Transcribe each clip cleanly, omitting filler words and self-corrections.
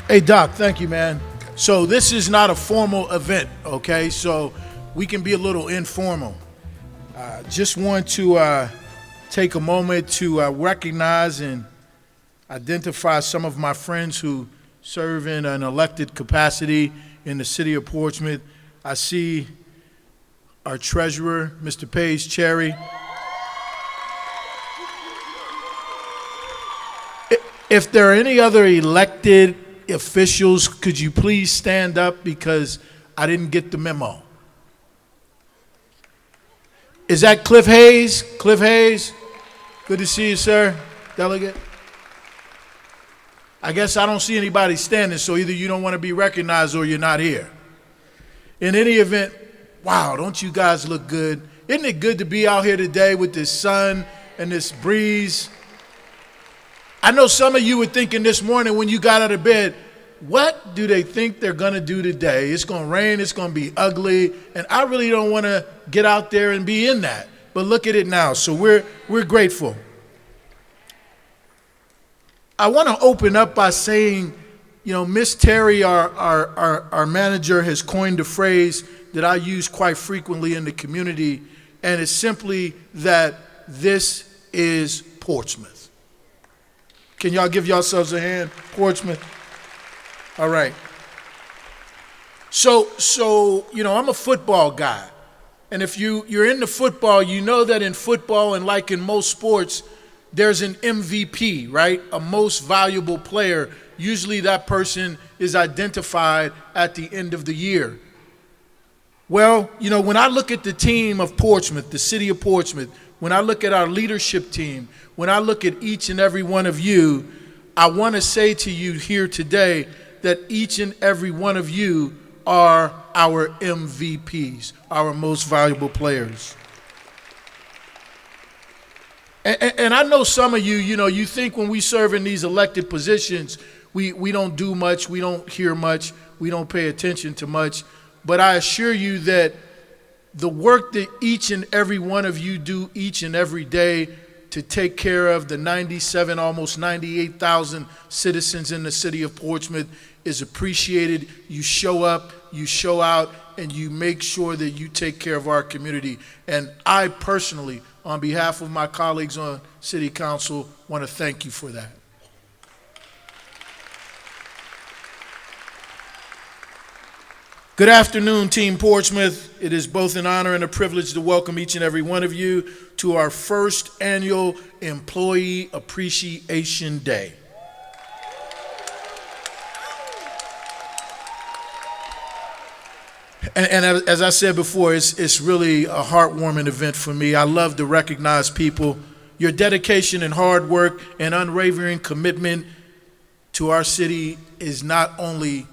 Hey, Doc, thank you, man. So this is not a formal event, okay? So we can be a little informal. Just want to take a moment to recognize and identify some of my friends who serve in an elected capacity in the city of Portsmouth. I see our treasurer, Mr. Page Cherry. If there are any other elected officials, could you please stand up because I didn't get the memo? Is that Cliff Hayes? Cliff Hayes? Good to see you, sir. Delegate? I guess I don't see anybody standing, so either you don't want to be recognized or you're not here. In any event, wow, don't you guys look good? Isn't it good to be out here today with this sun and this breeze? I know some of you were thinking this morning when you got out of bed, what do they think they're going to do today? It's going to rain, it's going to be ugly, and I really don't want to get out there and be in that. But look at it now, so we're grateful. I want to open up by saying, you know, Miss Terry, our manager, has coined a phrase that I use quite frequently in the community, and it's simply that this is Portsmouth. Can y'all give yourselves a hand, Portsmouth? All right. So you know, I'm a football guy. And if you're into football, you know that in football and like in most sports, there's an MVP, right? A most valuable player. Usually that person is identified at the end of the year. Well, you know, when I look at the team of Portsmouth, the city of Portsmouth, when I look at our leadership team, when I look at each and every one of you, I want to say to you here today that each and every one of you are our MVPs, our most valuable players. And I know some of you, you know, you think when we serve in these elected positions, we don't do much, we don't hear much, we don't pay attention to much. But I assure you that the work that each and every one of you do each and every day to take care of the 97, almost 98,000 citizens in the city of Portsmouth is appreciated. You show up, you show out, and you make sure that you take care of our community. And I personally, on behalf of my colleagues on City Council, want to thank you for that. Good afternoon, Team Portsmouth. It is both an honor and a privilege to welcome each and every one of you to our first annual Employee Appreciation Day. And as I said before, it's really a heartwarming event for me. I love to recognize people. Your dedication and hard work and unwavering commitment to our city is not only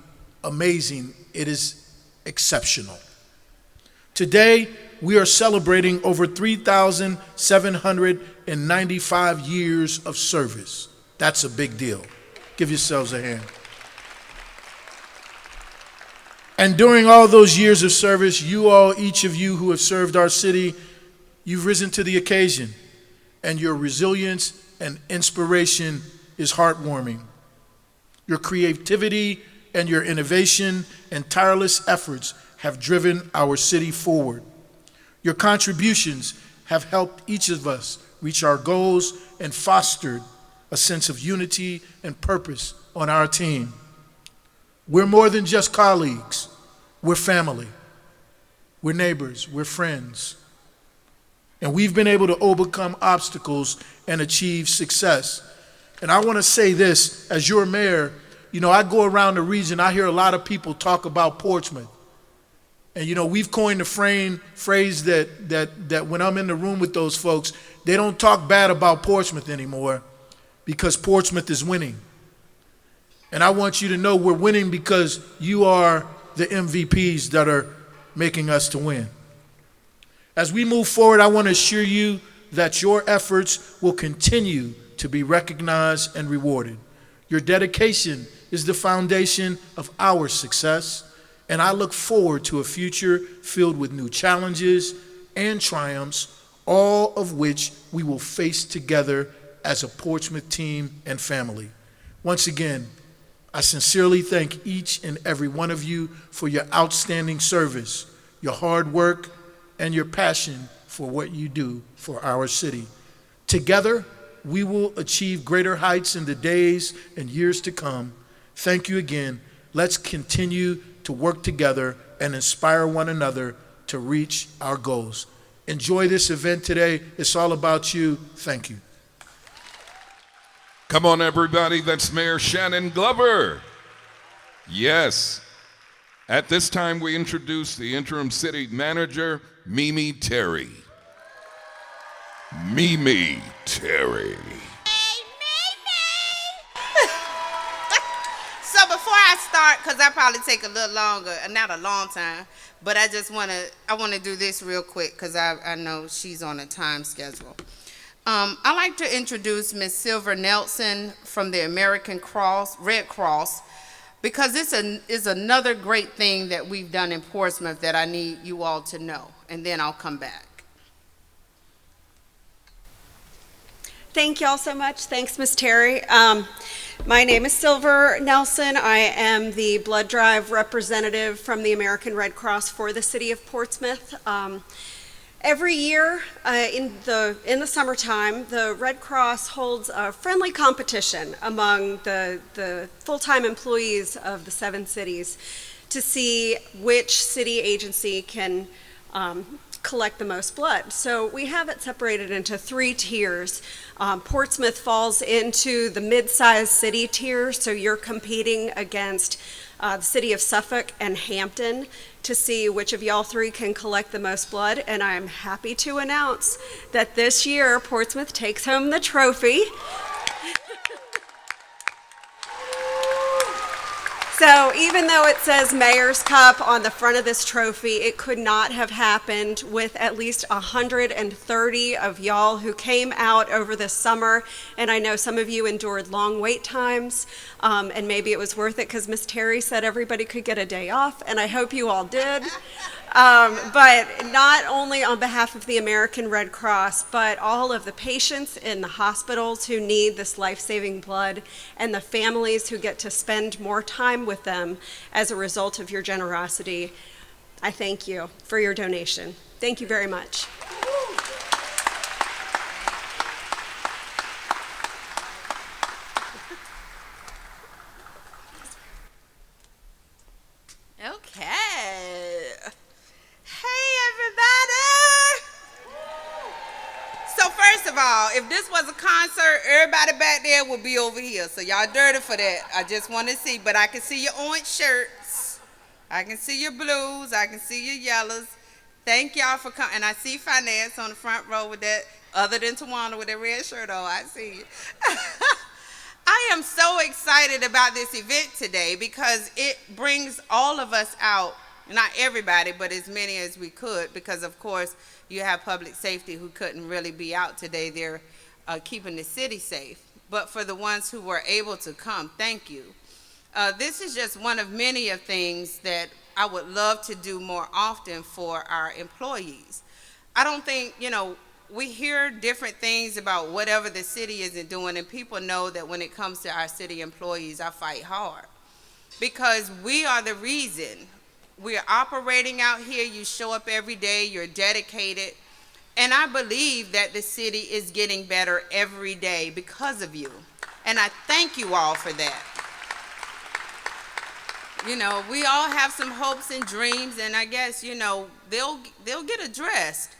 amazing, it is exceptional. Today, we are celebrating over 3,795 years of service. That's a big deal. Give yourselves a hand. And during all those years of service, you all, each of you who have served our city, you've risen to the occasion, and your resilience and inspiration is heartwarming. Your creativity and your innovation and tireless efforts have driven our city forward. Your contributions have helped each of us reach our goals and fostered a sense of unity and purpose on our team. We're more than just colleagues. We're family. We're neighbors. We're friends. And we've been able to overcome obstacles and achieve success. And I want to say this, as your mayor, you know, I go around the region, I hear a lot of people talk about Portsmouth. And, you know, we've coined the phrase that when I'm in the room with those folks, they don't talk bad about Portsmouth anymore because Portsmouth is winning. And I want you to know we're winning because you are the MVPs that are making us to win. As we move forward, I want to assure you that your efforts will continue to be recognized and rewarded. Your dedication is the foundation of our success, and I look forward to a future filled with new challenges and triumphs, all of which we will face together as a Portsmouth team and family. Once again, I sincerely thank each and every one of you for your outstanding service, your hard work, and your passion for what you do for our city. Together, we will achieve greater heights in the days and years to come. Thank you again. Let's continue to work together and inspire one another to reach our goals. Enjoy this event today. It's all about you. Thank you. Come on, everybody. That's Mayor Shannon Glover. Yes. At this time, we introduce the interim city manager, Mimi Terry. Mimi Terry. So before I start, because I probably take a little longer, not a long time, but I just want to do this real quick because I know she's on a time schedule. I'd like to introduce Miss Silver Nelson from the American Red Cross, because this is another great thing that we've done in Portsmouth that I need you all to know, and then I'll come back. Thank you all so much. Thanks, Ms. Terry. My name is Silver Nelson. I am the blood drive representative from the American Red Cross for the city of Portsmouth. Every year in the summertime, the Red Cross holds a friendly competition among the full-time employees of the 7 cities to see which city agency can collect the most blood. So we have it separated into 3 tiers. Portsmouth falls into the mid-sized city tier, so you're competing against the city of Suffolk and Hampton to see which of y'all 3 can collect the most blood, and I'm happy to announce that this year Portsmouth takes home the trophy. So even though it says Mayor's Cup on the front of this trophy, it could not have happened with at least 130 of y'all who came out over the summer. And I know some of you endured long wait times, and maybe it was worth it because Miss Terry said everybody could get a day off, and I hope you all did. But not only on behalf of the American Red Cross, but all of the patients in the hospitals who need this life-saving blood, and the families who get to spend more time with them as a result of your generosity. I thank you for your donation. Thank you very much. Okay. Hey, everybody. So first of all, if this was a concert, everybody back there would be over here. So y'all dirty for that. I just want to see, but I can see your orange shirts. I can see your blues. I can see your yellows. Thank y'all for coming. And I see Finance on the front row with that, other than Tawana with that red shirt on. I see you. I am so excited about this event today because it brings all of us out, not everybody, but as many as we could, because of course you have public safety who couldn't really be out today. They're keeping the city safe. But for the ones who were able to come, thank you. This is just one of many of things that I would love to do more often for our employees. I don't think, we hear different things about whatever the city isn't doing, and people know that when it comes to our city employees, I fight hard because we are the reason. We are operating out here. You show up every day. You're dedicated. And I believe that the city is getting better every day because of you. And I thank you all for that. We all have some hopes and dreams, and I guess, they'll get addressed.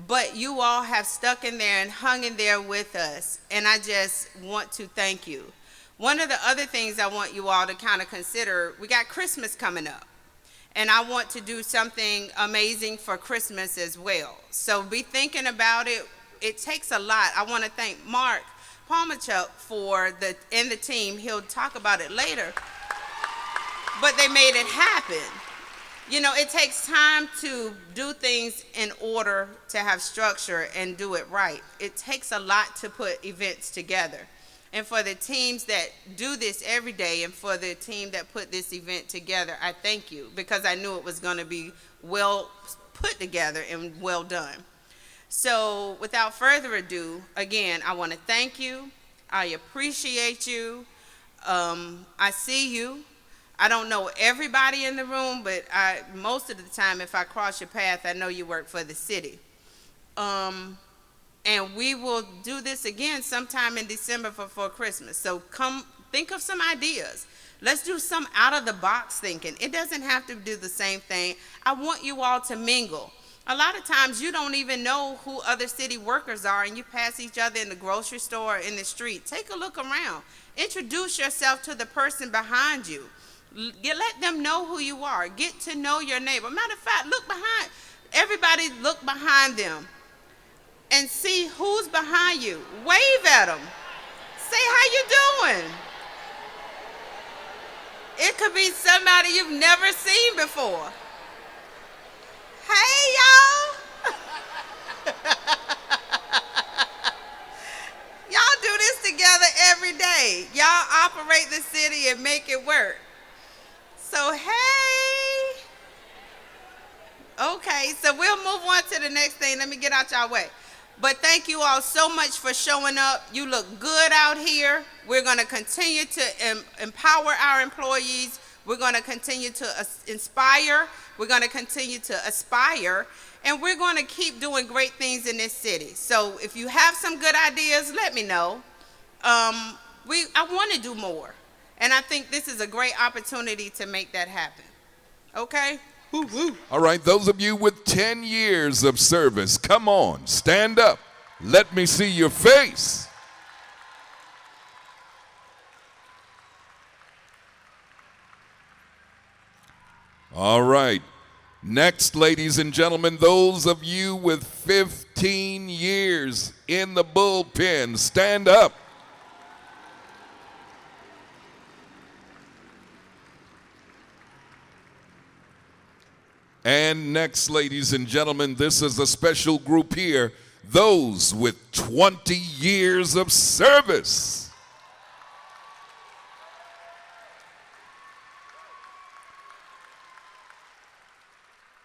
But you all have stuck in there and hung in there with us, and I just want to thank you. One of the other things I want you all to kind of consider, we got Christmas coming up, and I want to do something amazing for Christmas as well. So be thinking about it. It takes a lot. I want to thank Mark Palmachuk and the team. He'll talk about it later, but they made it happen. It takes time to do things in order to have structure and do it right. It takes a lot to put events together. And for the teams that do this every day and for the team that put this event together, I thank you because I knew it was going to be well put together and well done. So without further ado, again, I want to thank you. I appreciate you. I see you. I don't know everybody in the room, but most of the time, if I cross your path, I know you work for the city. And we will do this again sometime in December for Christmas. So come, think of some ideas. Let's do some out of the box thinking. It doesn't have to do the same thing. I want you all to mingle. A lot of times you don't even know who other city workers are, and you pass each other in the grocery store or in the street. Take a look around. Introduce yourself to the person behind you. Let them know who you are. Get to know your neighbor. Matter of fact, look behind. Everybody look behind them and see who's behind you. Wave at them. Say, how you doing? It could be somebody you've never seen before. Hey, y'all. Y'all do this together every day. Y'all operate the city and make it work. So, hey. Okay, so we'll move on to the next thing. Let me get out y'all way. But thank you all so much for showing up. You look good out here. We're going to continue to empower our employees. We're going to continue to inspire. We're going to continue to aspire. And we're going to keep doing great things in this city. So if you have some good ideas, let me know. I want to do more. And I think this is a great opportunity to make that happen. Okay? Woo, woo. All right, those of you with 10 years of service, come on, stand up. Let me see your face. All right. Next, ladies and gentlemen, those of you with 15 years in the bullpen, stand up. And next, ladies and gentlemen, this is a special group here, those with 20 years of service.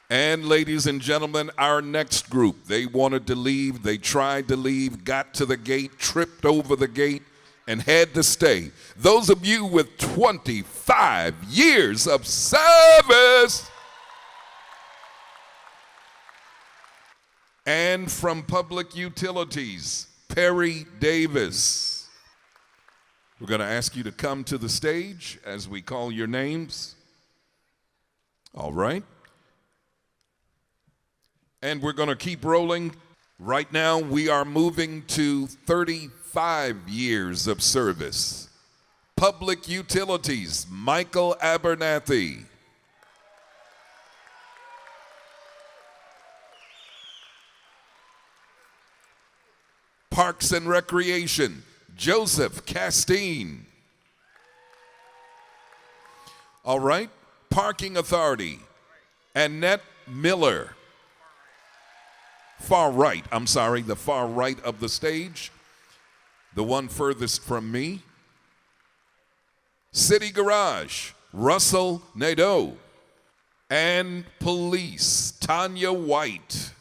And ladies and gentlemen, our next group, they wanted to leave, they tried to leave, got to the gate, tripped over the gate, and had to stay. Those of you with 25 years of service. And from Public Utilities, Perry Davis. We're going to ask you to come to the stage as we call your names. All right. And we're going to keep rolling. Right now, we are moving to 35 years of service. Public Utilities, Michael Abernathy. Parks and Recreation, Joseph Castine. All right. Parking Authority, Annette Miller. Far right, I'm sorry, the far right of the stage, the one furthest from me. City Garage, Russell Nadeau. And Police, Tanya White.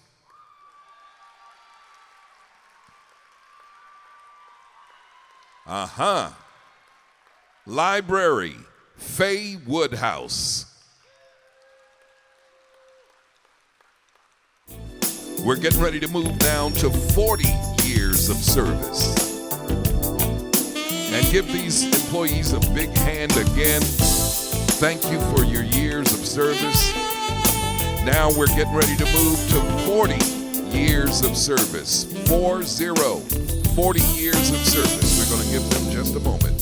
Library, Faye Woodhouse. We're getting ready to move down to 40 years of service. And give these employees a big hand again. Thank you for your years of service. Now we're getting ready to move to 40 years of service. 40 years of service. We're going to give them just a moment.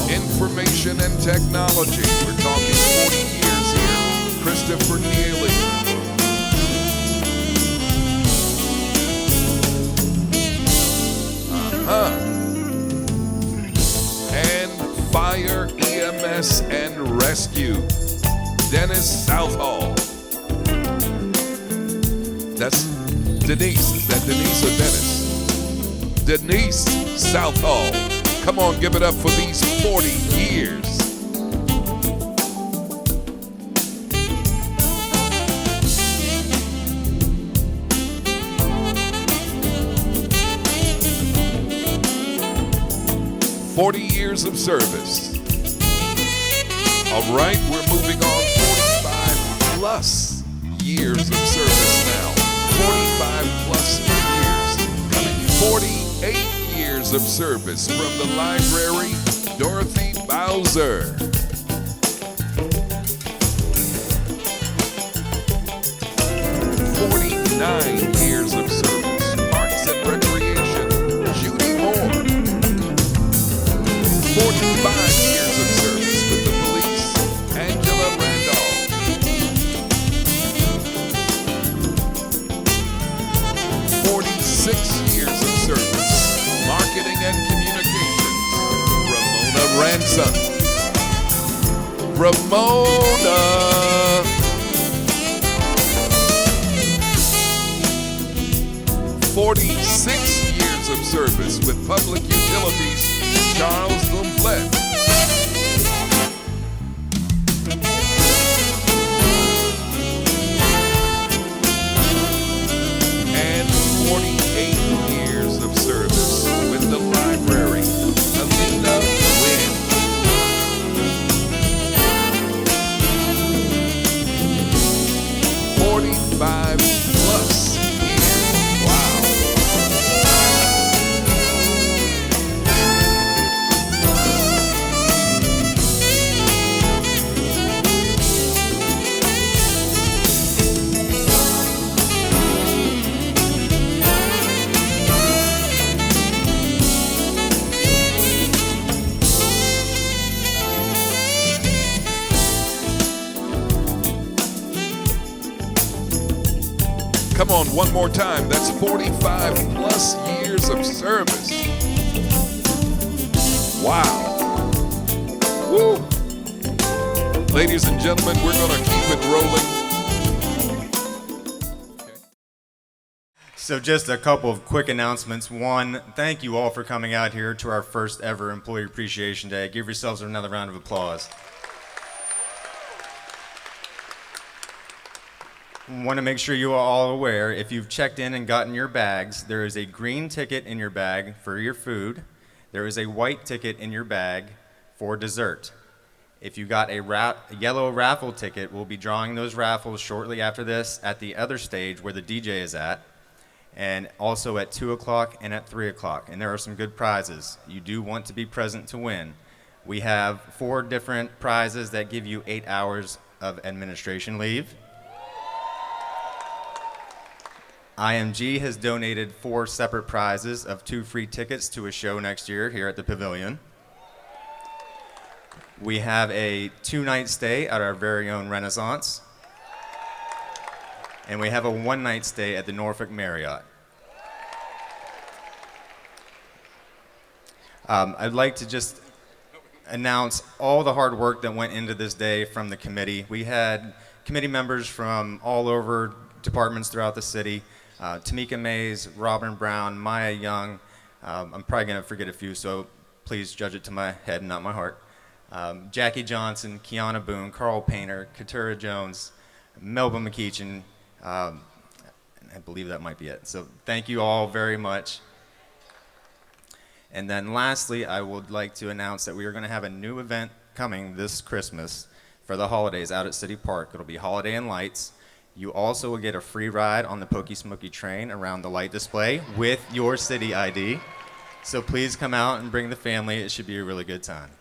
Information and technology. We're talking 40 years here. Christopher Neely. And Fire, EMS, and Rescue. Dennis Southall. That's Denise. Is that Denise or Dennis? Denise Southall. Come on, give it up for these 40 years. Years of service. All right, we're moving on. 45 plus years of service now. 45 plus years. Coming 48 years of service from the library, Dorothy Bowser. 49 years of service. Parks and Recreation, Judy Moore. 45 years of service with the police, Angela Randolph. 46 years of service, marketing and communications, Ramona Ransom. Ramona. 46 years of service with public utilities, Charles Lumplet. And 48 years of service with the library, Alina Wynn. 45 plus years. Wow. Come on, one more time. That's 45 plus years of service. Wow. Woo. Ladies and gentlemen, we're going to keep it rolling. So just a couple of quick announcements. One, thank you all for coming out here to our first ever Employee Appreciation Day. Give yourselves another round of applause. Want to make sure you are all aware, if you've checked in and gotten your bags, there is a green ticket in your bag for your food. There is a white ticket in your bag for dessert. If you got a yellow raffle ticket, we'll be drawing those raffles shortly after this at the other stage where the DJ is at, and also at 2 o'clock and at 3 o'clock. And there are some good prizes. You do want to be present to win. We have 4 different prizes that give you 8 hours of administration leave. IMG has donated 4 separate prizes of 2 free tickets to a show next year here at the Pavilion. We have a 2-night stay at our very own Renaissance. And we have a 1-night stay at the Norfolk Marriott. I'd like to just announce all the hard work that went into this day from the committee. We had committee members from all over departments throughout the city. Tamika Mays, Robin Brown, Maya Young. I'm probably going to forget a few, so please judge it to my head and not my heart. Jackie Johnson, Kiana Boone, Carl Painter, Katura Jones, Melba McKeechin. I believe that might be it. So thank you all very much. And then lastly, I would like to announce that we are going to have a new event coming this Christmas for the holidays out at City Park. It'll be Holiday and Lights. You also will get a free ride on the Pokey Smoky train around the light display with your city ID. So please come out and bring the family. It should be a really good time.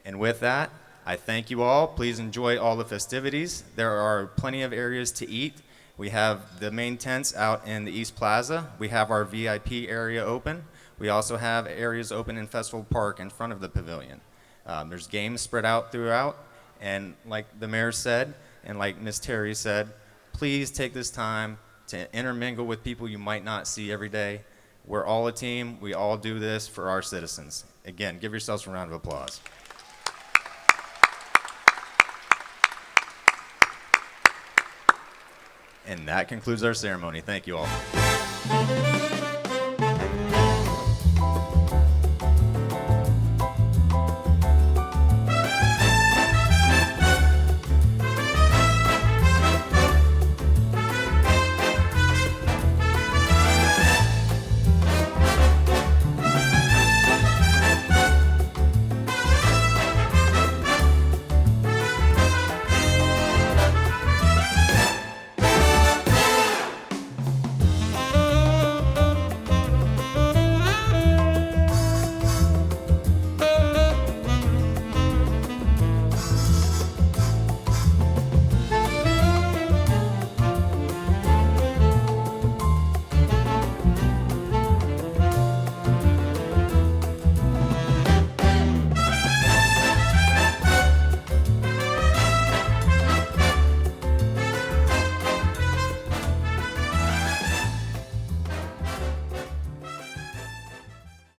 And with that, I thank you all. Please enjoy all the festivities. There are plenty of areas to eat. We have the main tents out in the East Plaza. We have our VIP area open. We also have areas open in Festival Park in front of the pavilion. There's games spread out throughout. And like the mayor said, and like Ms. Terry said, please take this time to intermingle with people you might not see every day. We're all a team. We all do this for our citizens. Again, give yourselves a round of applause. And that concludes our ceremony. Thank you all.